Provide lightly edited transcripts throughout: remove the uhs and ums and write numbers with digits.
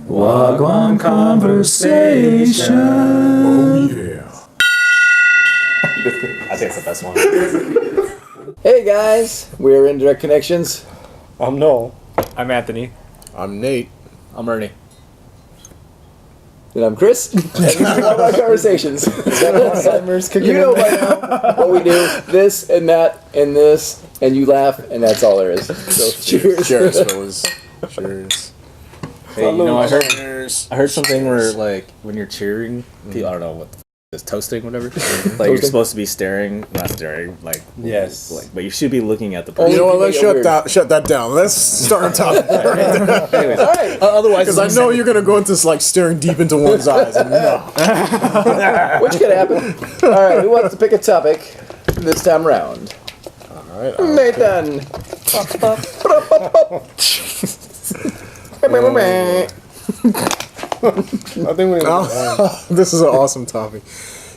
Gwaan conversation. Oh yeah. I think it's the best one. Hey guys, we're in Direct Connections. I'm Noel. I'm Anthony. I'm Nate. I'm Ernie. And I'm Chris. And this is Gwaan Conversations. Alzheimer's kicking You know in. by now what we do. This and that and this, and you laugh, and that's all there is. So cheers. Cheers, fellas. Cheers. Hey, you know, I heard Cheers. something where like when you're cheering, people, I don't know what the is toasting, whatever. Like you're supposed to be not staring, like Yes. like, but you should be looking at the person. You know what? Let's Make it shut that down. Let's start on top. Anyways, All right. otherwise, Because I know you're gonna go into like staring deep into one's eyes. And no. Which could happen. All right, who wants to pick a topic this time around? All right. Nathan. I think we This is an awesome topic.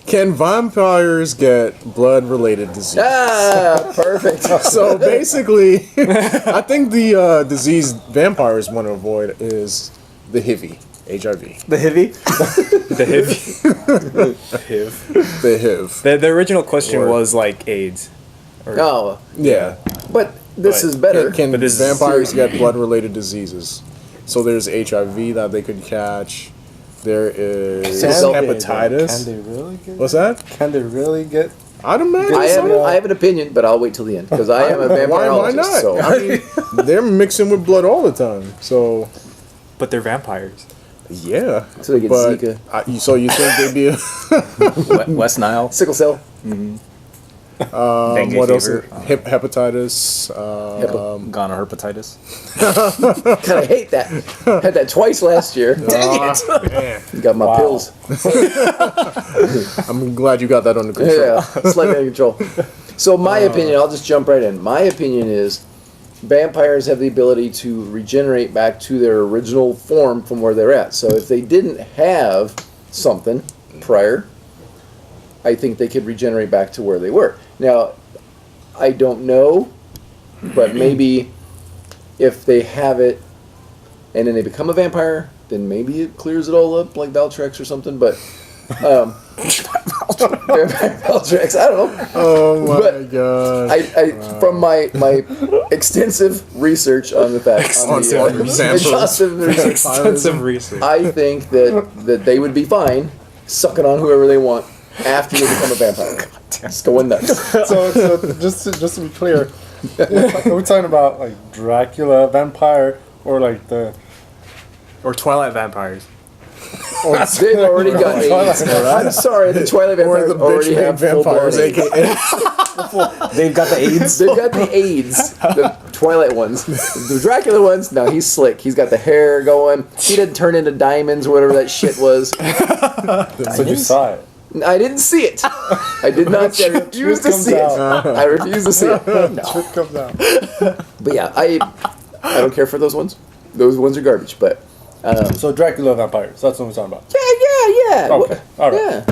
Can vampires get blood-related disease? Ah, perfect. So basically, I think the disease vampires want to avoid is the HIV. HIV. the HIV. The HIV. The HIV. The original question Or- was like AIDS. Oh, Yeah. but this is better. Can But this is vampires get blood-related diseases? So there's HIV that they could catch. There is Can they, hepatitis. Can they really get? What's that? Can they really get? I'd imagine. I have an opinion, but I'll wait till the end because I am a Why vampirologist. not? So. I mean, they're mixing with blood all the time. So But they're vampires. yeah. So they get But Zika. so you think they'd be? West Nile. Sickle cell. Dengue What else? fever. Hepatitis. Gonorrhea hepatitis. God, I hate that. Had that twice last year. Dang it! Got my pills. I'm glad you got that under control. Yeah, slightly under control. So my opinion, I'll just jump right in. My opinion is vampires have the ability to regenerate back to their original form from where they're at. So if they didn't have something prior, I think they could regenerate back to where they were. Now, I don't know, but maybe if they have it and then they become a vampire, then maybe it clears it all up like Valtrex or something. But vampire Valtrex, I don't know. Oh my But god. From my extensive research on the fact, Extensive Extensive research. I think that they would be fine sucking on whoever they want after they become a vampire. Just going nuts. So just to be clear, are we talking about like Dracula vampire or like the? Or Twilight vampires. Or They've already got AIDS. I'm sorry, the Twilight Or vampires the already bitch have vampires, full-blown AIDS. aka. They've got the AIDS. They've got the AIDS, the Twilight ones. The Dracula ones, no, he's slick. He's got the hair going. He didn't turn into diamonds, whatever that shit was. So you saw it. I didn't see it. I did not. I refuse to comes see it. out. I refuse to see it. Shit comes out. But yeah, I don't care for those ones. Those ones are garbage. But So Dracula vampires. That's what we're talking about. yeah. Okay, all right. Yeah.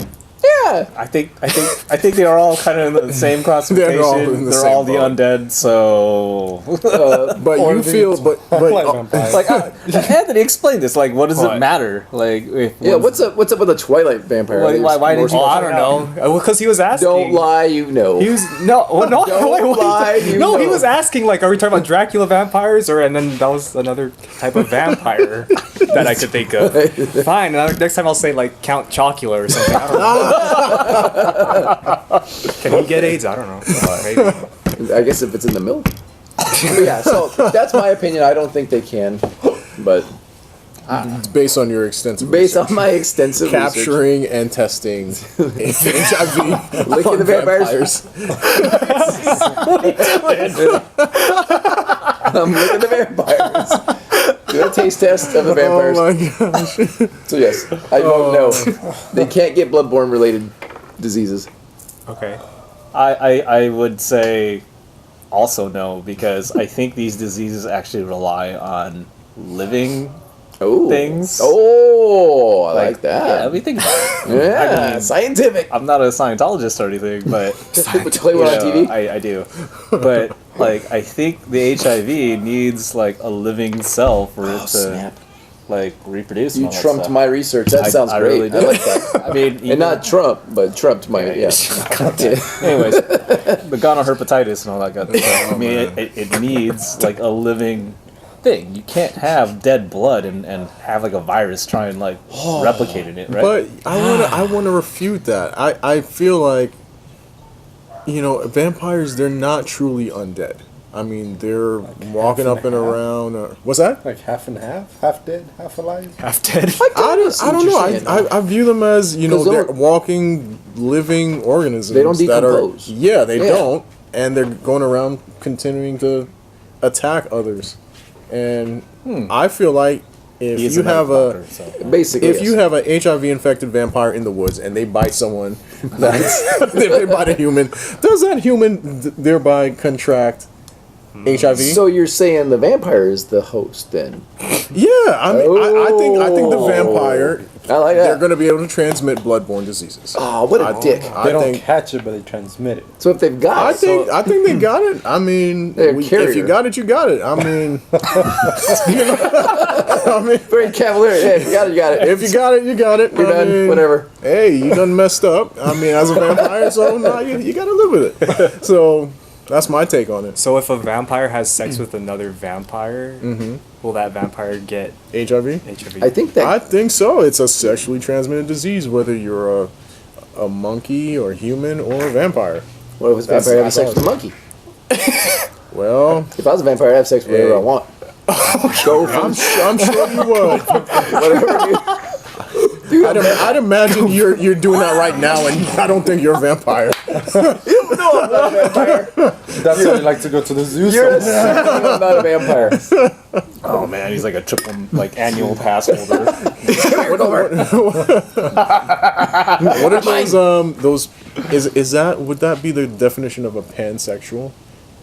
I think they are all kind of in the same classification. They're all in the They're same all the boat. undead. So, But Or you the feel, but Twilight vampires. like, Anthony, explain this. Like, what does What? it matter? Like, if Yeah. one's- What's up with the Twilight vampire? Why- There's why more did you- Oh, stuff. I don't know. Well, because he was asking. Don't lie, you know. He was no. Don't wait. lie, you No, he know. was asking like, are we talking about Dracula vampires, or and then that was another type of vampire that I could think of. Fine. Next time I'll say like Count Chocula or something. I don't know. Can he get AIDS? I don't know. Maybe. I guess if it's in the milk. But yeah. So that's my opinion. I don't think they can. But based on your extensive based research, on my extensive research, capturing and testing HIV licking on the vampires. I'm licking the vampires. Do a taste test of the vampires. Oh my gosh. So yes, I vote no. They can't get bloodborne related diseases. Okay. I would say also no, because I think these diseases actually rely on living Oh, things. Oh, I like that. Yeah, I mean, think about it. Yeah, I mean, scientific. I'm not a Scientologist or anything, but But you play one on you know, TV? I do. But like, I think the HIV needs like a living cell for it to. Oh, snap. like reproduce. You and all that trumped stuff. my research. That sounds I great. really I do. like that. I mean, And not Trump, but trumped my yeah. anyways, the gonorrhepatitis and all that good stuff. I mean, it needs like a living thing. You can't have dead blood and have like a virus try and like replicate in it, right? But I wanna refute that. I feel like, you know, vampires, they're not truly undead. I mean, they're walking half up and and half? around. What's that? Like half and half, half dead, half alive. Half dead. I don't know. I view them as, you know, 'Cause they're they'll- walking, living organisms. They don't that are- decompose. Yeah, they Yeah. don't. And they're going around continuing to attack others. And I feel like if He is you a have medical a... doctor, so. Basically, If you have an HIV infected vampire in the woods and they bite someone, that's, if they bite a human, does that human thereby contract HIV? so you're saying the vampire is the host then? Yeah, I mean, I think the vampire, I like they're that. going to be able to transmit bloodborne diseases. Oh, what a dick! They don't catch it, but they transmit it. So if they've got I it, think they got it. I mean, They're a if carrier. you got it, you got it. I mean, I mean, very cavalier. Yeah, you got it. You got it. if you got it, you got it. You're I done. mean, Whatever. Hey, you done messed up. I mean, as a vampire, so now you got to live with it. So that's my take on it. So if a vampire has sex with another vampire, will that vampire get HIV? HIV? I think that I think so. It's a sexually transmitted disease, whether you're a monkey or human or a vampire. what if it's a That's- vampire having that's sex with a all. monkey? Well, If I was a vampire, I'd have sex with whatever I want. Go from I'm sure you would. whatever. I'd imagine you're doing that right now, and I don't think you're a vampire. No, I'm not a vampire. That's why you like to go to the zoo. You're sometimes. assuming I'm not a vampire. Oh man, he's like a triple like annual pass holder. What are those? Is that would that be the definition of a pansexual?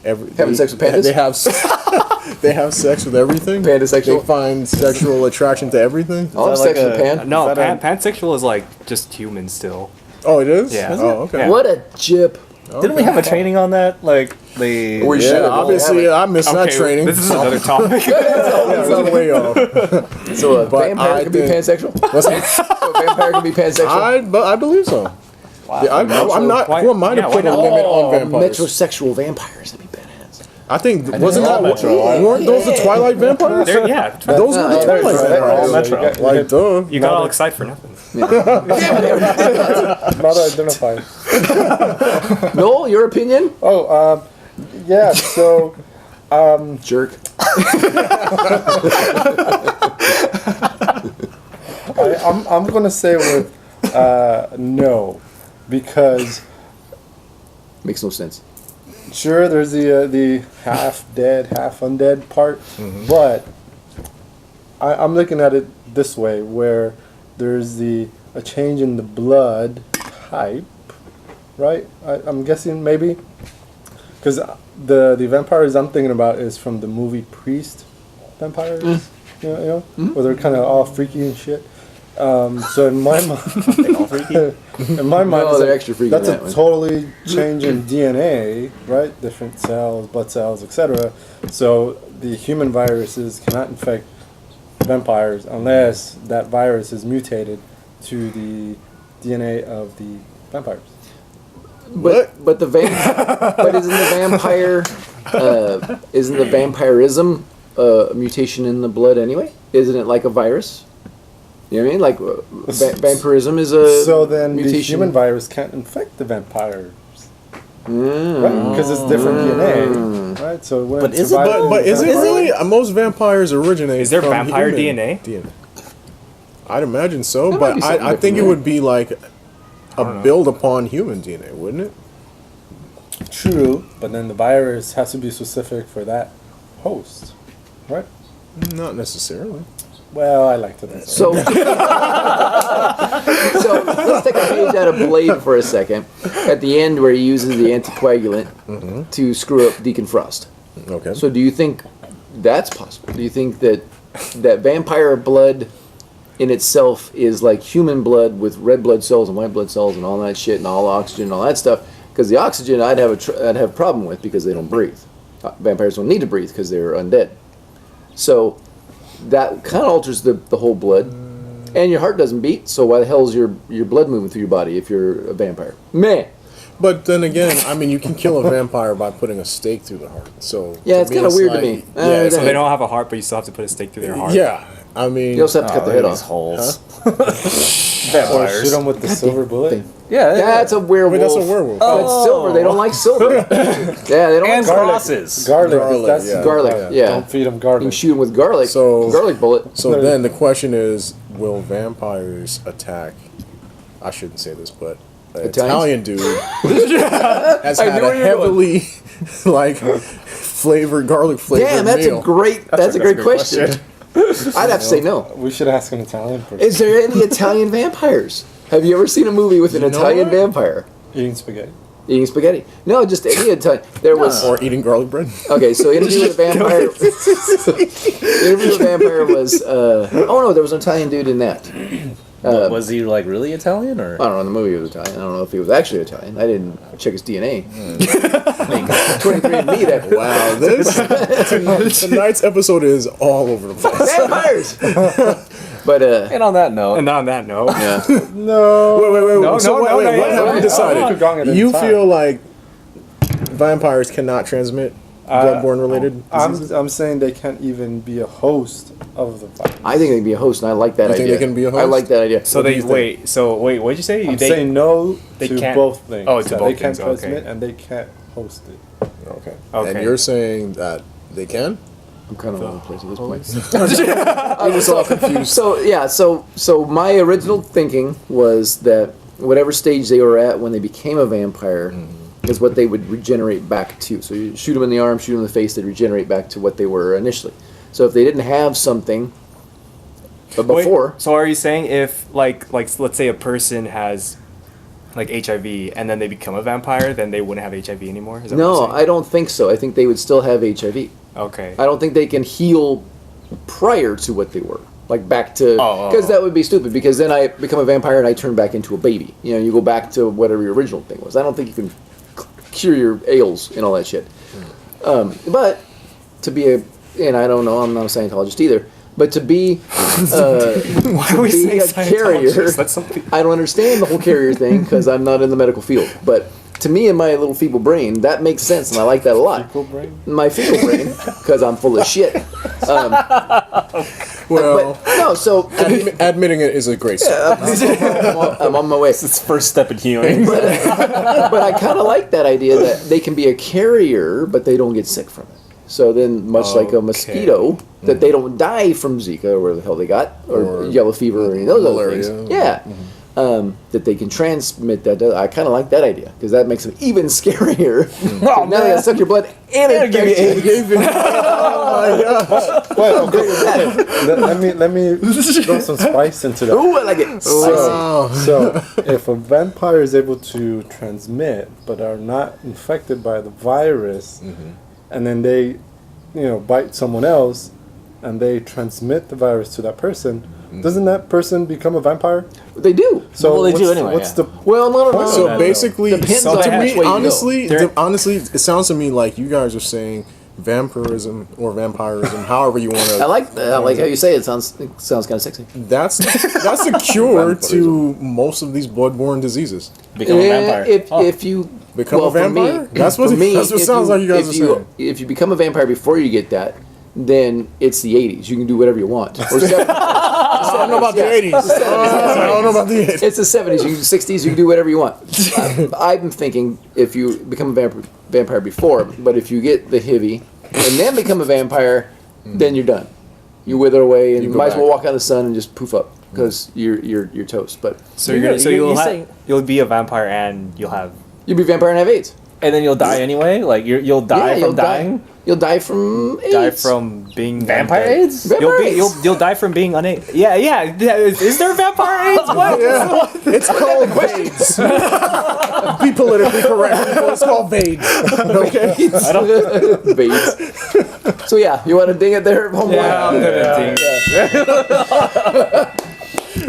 Having sex with pandas? They have they have sex with everything. Pansexual? They find sexual attraction to everything. I'll have that like sex with a- pan. No, Is that pansexual is like just human still. Oh, it is. Yeah. Oh, okay. Yeah. What a jip. Didn't we have a training on that? Like the We Yeah, should have. obviously I missed that training. This is another topic. Yeah, we're way off. So a But vampire I can be think- pansexual? What's that? So a vampire can be pansexual? I believe so. Yeah, I'm not. Why- Who am I to yeah, put why a not? limit on vampires? Metrosexual vampires. That'd be badass. I think wasn't that Metro. weren't those the Twilight vampires? Yeah, Those were the Yeah, Twilight right, vampires. Metro. Like, duh. you got all excited for nothing. Not identified. Noel, your opinion? Oh, yeah. So, Jerk. I'm gonna say with no, because Makes no sense. sure there's the half dead, half undead part, but I'm looking at it this way, where there's a change in the blood type, right? I'm guessing maybe, because the vampires I'm thinking about is from the movie Priest vampires, you know, where they're kind of all freaky and shit. So in my mind, No, it's they're like, extra freaky that's in a that one. totally change in DNA, right? Different cells, blood cells, etc. So the human viruses cannot infect vampires unless that virus is mutated to the DNA of the vampires. But the but isn't the vampire isn't the vampirism a mutation in the blood anyway? Isn't it like a virus? You know what I mean? Like vampirism is a So then the mutation. human virus can't infect the vampires, Mm. right? Because it's different DNA, right? So when But it's is it- surviving But is it vampire- really? Most vampires originate. Is there from vampire human DNA? I'd imagine so, There might but be something I think different it there. would be like a build upon human DNA, wouldn't it? True, but then the virus has to be specific for that host, right? Not necessarily. Well, I like to think so. So, so let's take a page out of Blade for a second. At the end, where he uses the anticoagulant to screw up Deacon Frost. Okay. So, do you think that's possible? Do you think that vampire blood in itself is like human blood with red blood cells and white blood cells and all that shit and all oxygen and all that stuff? Because the oxygen I'd have a problem with because they don't breathe. Vampires don't need to breathe because they're undead. So that kind of alters the whole blood, and your heart doesn't beat. So why the hell is your blood moving through your body if you're a vampire? Man. But then again, I mean, you can kill a vampire by putting a stake through the heart. So Yeah, to it's me, kinda weird to me. Yeah, So they don't have a heart, but you still have to put a stake through their heart. yeah. I mean, You also have to cut the head these off. holes. Or Vampires. shoot them with the silver bullet. Yeah, That's a werewolf. wait, that's a werewolf. Oh, it's silver. They don't like silver. Yeah, they don't and like crosses. Garlic. Garlic, That's yeah. garlic. Yeah. Don't feed them You can garlic. shoot them with garlic. So- garlic bullet. So then the question is, will vampires attack? I shouldn't say this, but an Italian dude has I had knew a where you were going. heavily like flavored garlic flavored Damn, that's meal. that's a great question. I'd have to say no. We should ask an Italian person. Is there any Italian vampires? Have you ever seen a movie with an You know Italian what? vampire Eating spaghetti. eating spaghetti? No, just any Italian. There was Or eating garlic bread. okay. So Interview with a Vampire. Interview with a Vampire was. Oh no, there was an Italian dude in that. Was he like really Italian or? I don't know. In the movie, he was Italian. I don't know if he was actually Italian. I didn't check his DNA. 23andMe. That Wow, tonight's episode is all over the place. vampires. But And on that note, And on that note, yeah. No. Wait. No, So no, wait, no, what no, have no, we no, decided? no, no. You feel like vampires cannot transmit bloodborne related diseases? I'm saying they can't even be a host of the virus. I think they can be a host, and I like that You idea. think they can be a I host? like that idea. so What do they you think? wait. What'd you say? I'm They- saying no they to can't- both things. oh, to That both they can't things, okay. transmit and they can't host it. Okay. Okay. And you're saying that they can? I'm kind of all over the place at this point. I was all confused. So yeah, so my original thinking was that whatever stage they were at when they became a vampire is what they would regenerate back to. So you shoot them in the arm, shoot them in the face, they'd regenerate back to what they were initially. So if they didn't have something before, Wait, so are you saying if like let's say a person has like HIV and then they become a vampire, then they wouldn't have HIV anymore? Is that no, what you're I don't think so. I think they would still have HIV. saying? Okay. I don't think they can heal prior to what they were. Like back to, because that would be stupid. Because then I become a vampire and I turn back into a baby. You know, you go back to whatever your original thing was. I don't think you can cure your ails and all that shit. But to be and I don't know, I'm not a Scientologist either. But to be, Why are we be saying a carrier, Scientologist? That's something. I don't understand the whole carrier thing because I'm not in the medical field. But to me, in my little feeble brain, that makes sense, and I like that a lot. Fecal brain? My fecal brain, because I'm full of shit. Well, But no, so admitting it is a great start. I'm on my way. it's first step in healing. But I kind of like that idea that they can be a carrier, but they don't get sick from it. So then, much like a mosquito, that they don't die from Zika or whatever the hell they got, or yellow fever or any of those malaria. other things. Yeah. That they can transmit that. I kind of like that idea because that makes them even scarier. Oh, now they gotta suck your blood and it give you gives you But okay, let me throw some spice into that. Ooh, I like it. So, if a vampire is able to transmit but are not infected by the virus, and then they, bite someone else, and they transmit the virus to that person, doesn't that person become a vampire? They do. So Well, they do what's- anyway, What's yeah. the Well, no. So no. basically, Depends so on to which me, way you go. honestly, it sounds to me like you guys are saying vampirism or vampirism, however you want I to. like how you say it. It sounds kind of sexy. That's the cure to most of these bloodborne diseases. Become a vampire. If you Become a for vampire? me- That's what for me, that's what if sounds like you guys are saying. If you become a vampire before you get that, then it's the 80s. You can do whatever you want. Or 70s. I don't know about the 80s. I don't know about the 80s. It's the 70s. You can do 60s. You can do whatever you want. I'm thinking if you become a vampire before, but if you get the HIV and then become a vampire, then you're done. You wither away and You you go might as well back. walk out in the sun and just poof up because you're toast. But So You're you'll saying- you'll be a vampire and you'll have. you'll be a vampire and have AIDS. And then you'll die anyway? Like, you'll die you'll from dying? You'll die from AIDS. Die from being Vampire undead. AIDS? You'll die from being unable. Yeah. Is there vampire AIDS? What? It's called VADES. Be politically correct. People. It's called VADES. Okay. Bates. So yeah, you want to ding it there, homeboy? Yeah, I'm gonna think.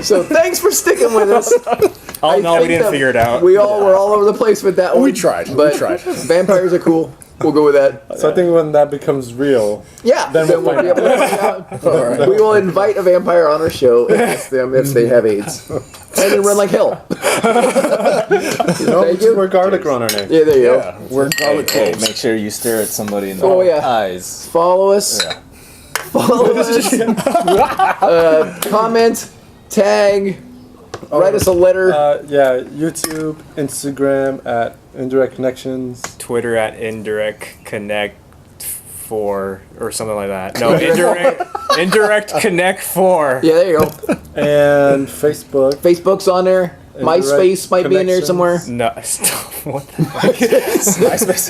So thanks for sticking with us. Oh no, we think didn't that figure it out. We all were all over the place with that one. We tried. But We tried. vampires are cool. We'll go with that. So I think when that becomes real, Yeah, Then then we'll we'll be able to find out. We will invite a vampire on our show and ask them if they have AIDS. And then run like hell. Thank you. we're garlic on our name. Yeah, there you go. We're garlic Hey, cloves. make sure you stare at somebody in the Oh, yeah. eyes. Follow us. Yeah. Follow us. Comment, tag, write us a letter. Yeah, YouTube, Instagram at Indirect Connections. Twitter at indirect connect 4 or something like that. No, indirect connect 4. Yeah, there you go. And Facebook. Facebook's on there. MySpace might be in there somewhere. No, stop. What the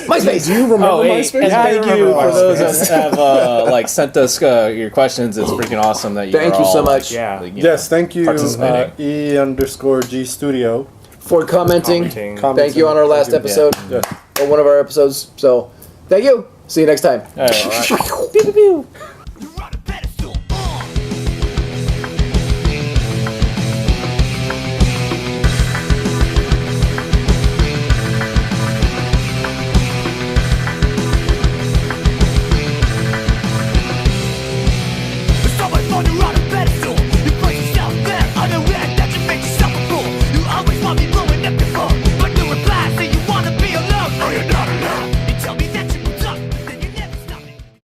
MySpace. Do you remember Oh, hey, MySpace? and Yeah, I thank remember you for those MySpace. that have like sent us your questions. It's freaking awesome that you. Thank are you so all, much. Yeah. like, you Yes, know, thank you, participating. E_G Studio. For commenting. Commenting. Thank you on our last episode. Yes. Or one of our episodes. So, thank you. See you next time. All right.